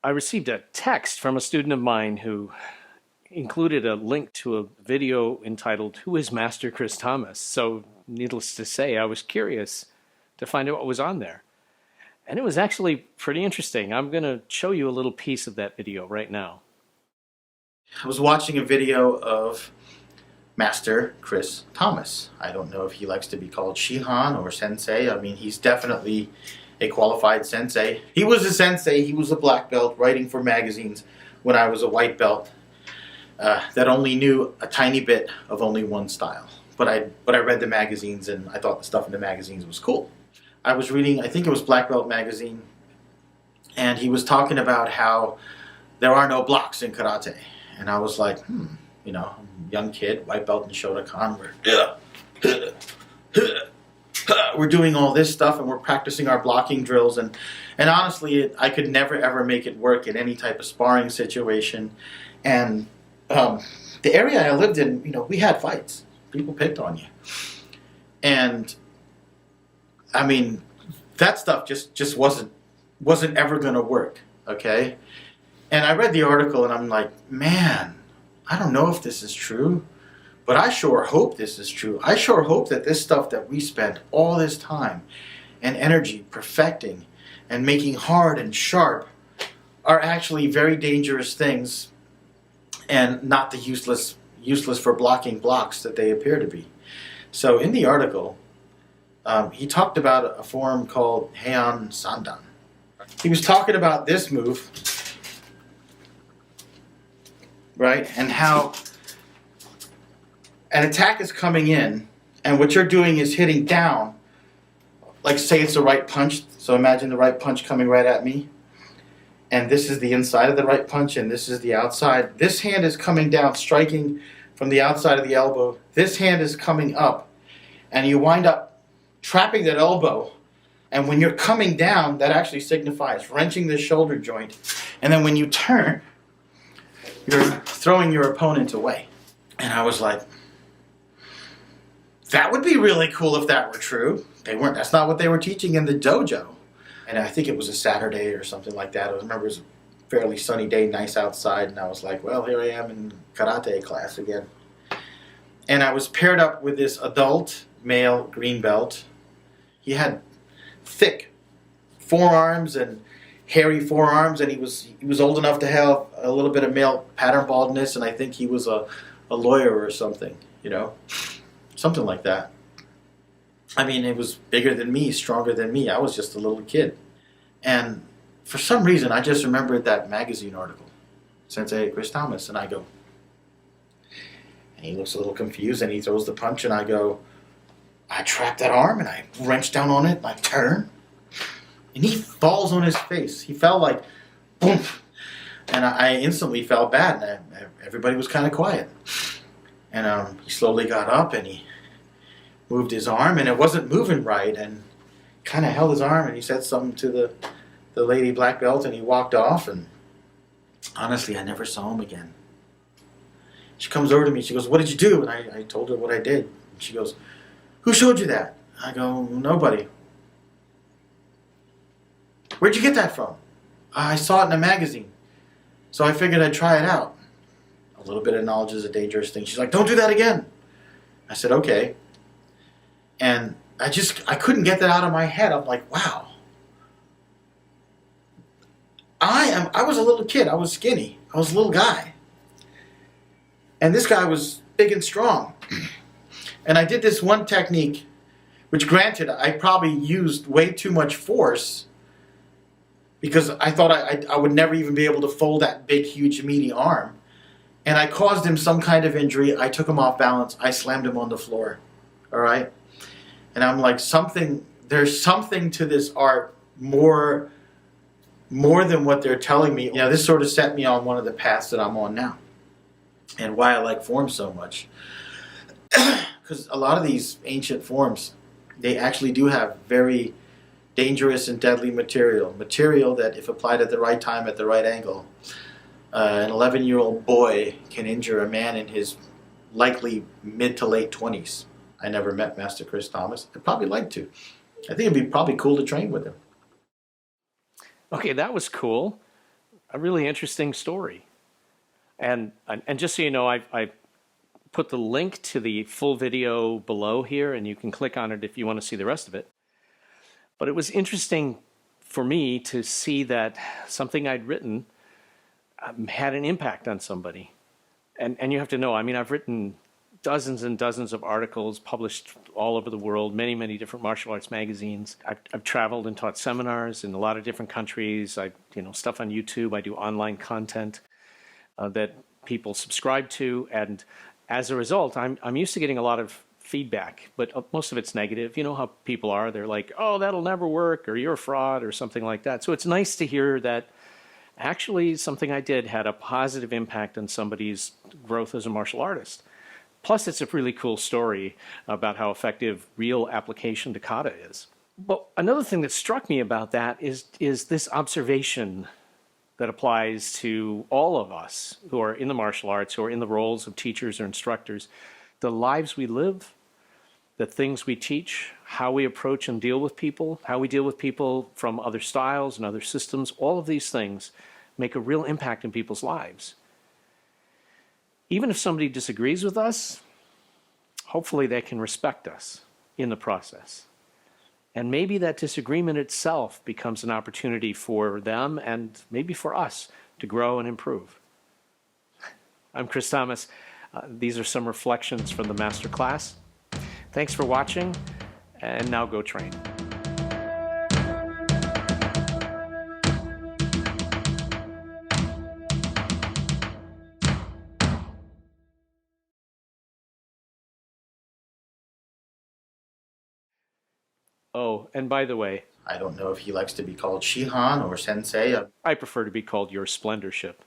I received a text from a student of mine who included a link to a video entitled "Who is Master Chris Thomas?" So, needless to say, I was curious to find out what was on there. And it was actually pretty interesting. I'm going to show you a little piece of that video right now. I was watching a video of Master Chris Thomas. I don't know if he likes to be called Shihan or Sensei. I mean, he's definitely a qualified sensei. He was a sensei. He was a black belt writing for magazines when I was a white belt that only knew a tiny bit of only one style. But I read the magazines and I thought the stuff in the magazines was cool. I was reading, I think it was Black Belt magazine, and he was talking about how there are no blocks in karate. And I was like, you know, young kid, white belt in Shotokan, we're doing all this stuff and we're practicing our blocking drills. And honestly, I could never ever make it work in any type of sparring situation. And the area I lived in, you know, we had fights. People picked on you. And I mean, that stuff just wasn't ever going to work, okay? And I read the article and I'm like, man, I don't know if this is true, but I sure hope this is true. I sure hope that this stuff that we spent all this time and energy perfecting and making hard and sharp are actually very dangerous things and not the useless for blocking blocks that they appear to be. So in the article, he talked about a form called Heian Sandan. He was talking about this move, right? And how an attack is coming in, and what you're doing is hitting down. Like say it's a right punch, so imagine the right punch coming right at me. And this is the inside of the right punch, and this is the outside. This hand is coming down, striking from the outside of the elbow. This hand is coming up, and you wind up trapping that elbow. And when you're coming down, that actually signifies wrenching the shoulder joint. And then when you turn, you're throwing your opponent away. And I was like, that would be really cool if that were true. That's not what they were teaching in the dojo. And I think it was a Saturday or something like that. I remember it was a fairly sunny day, nice outside, and I was like, well, here I am in karate class again. And I was paired up with this adult male green belt. He had thick forearms and hairy forearms, and he was old enough to have a little bit of male pattern baldness, and I think he was a lawyer or something, you know, something like that. I mean, it was bigger than me, stronger than me. I was just a little kid. And for some reason, I just remembered that magazine article, Sensei Chris Thomas, and I go, and he looks a little confused, and he throws the punch, and I go, I trap that arm, and I wrench down on it, and I turn, and he falls on his face. He fell like, boom, and I instantly felt bad, and everybody was kind of quiet. And he slowly got up, and he moved his arm, and it wasn't moving right, and kind of held his arm, and he said something to the lady black belt, and he walked off, and honestly, I never saw him again. She comes over to me, she goes, what did you do? And I told her what I did. And she goes, who showed you that? I go, nobody. Where'd you get that from? I saw it in a magazine, so I figured I'd try it out. A little bit of knowledge is a dangerous thing. She's like, don't do that again. I said, okay. And I couldn't get that out of my head. I'm like, wow. I was a little kid. I was skinny. I was a little guy. And this guy was big and strong. And I did this one technique, which granted, I probably used way too much force because I thought I would never even be able to fold that big, huge, meaty arm. And I caused him some kind of injury. I took him off balance. I slammed him on the floor. All right? And I'm like, there's something to this art more than what they're telling me. You know, this sort of set me on one of the paths that I'm on now. And why I like forms so much. Because a lot of these ancient forms, they actually do have very dangerous and deadly material. Material that, if applied at the right time, at the right angle, an 11-year-old boy can injure a man in his likely mid to late 20s. I never met Master Chris Thomas. I'd probably like to. I think it'd be probably cool to train with him. Okay, that was cool. a really interesting story. And just so you know, I put the link to the full video below here, and you can click on it if you want to see the rest of it. But it was interesting for me to see that something I'd written had an impact on somebody. And you have to know, I mean, I've written dozens and dozens of articles published all over the world, many, many different martial arts magazines. I've traveled and taught seminars in a lot of different countries. Stuff on YouTube. I do online content that people subscribe to. And as a result, I'm used to getting a lot of feedback, but most of it's negative. You know how people are. They're like, oh, that'll never work, or you're a fraud, or something like that. So it's nice to hear that actually something I did had a positive impact on somebody's growth as a martial artist. Plus, it's a really cool story about how effective real application to kata is. But another thing that struck me about that is this observation that applies to all of us who are in the martial arts, who are in the roles of teachers or instructors. The lives we live, the things we teach, how we approach and deal with people, how we deal with people from other styles and other systems, all of these things make a real impact in people's lives. Even if somebody disagrees with us, hopefully they can respect us in the process. And maybe that disagreement itself becomes an opportunity for them and maybe for us to grow and improve. I'm Chris Thomas. These are some reflections from the MasterClass. Thanks for watching, and now go train. Oh, and by the way, I don't know if he likes to be called Shihan or Sensei. I prefer to be called Your Splendorship.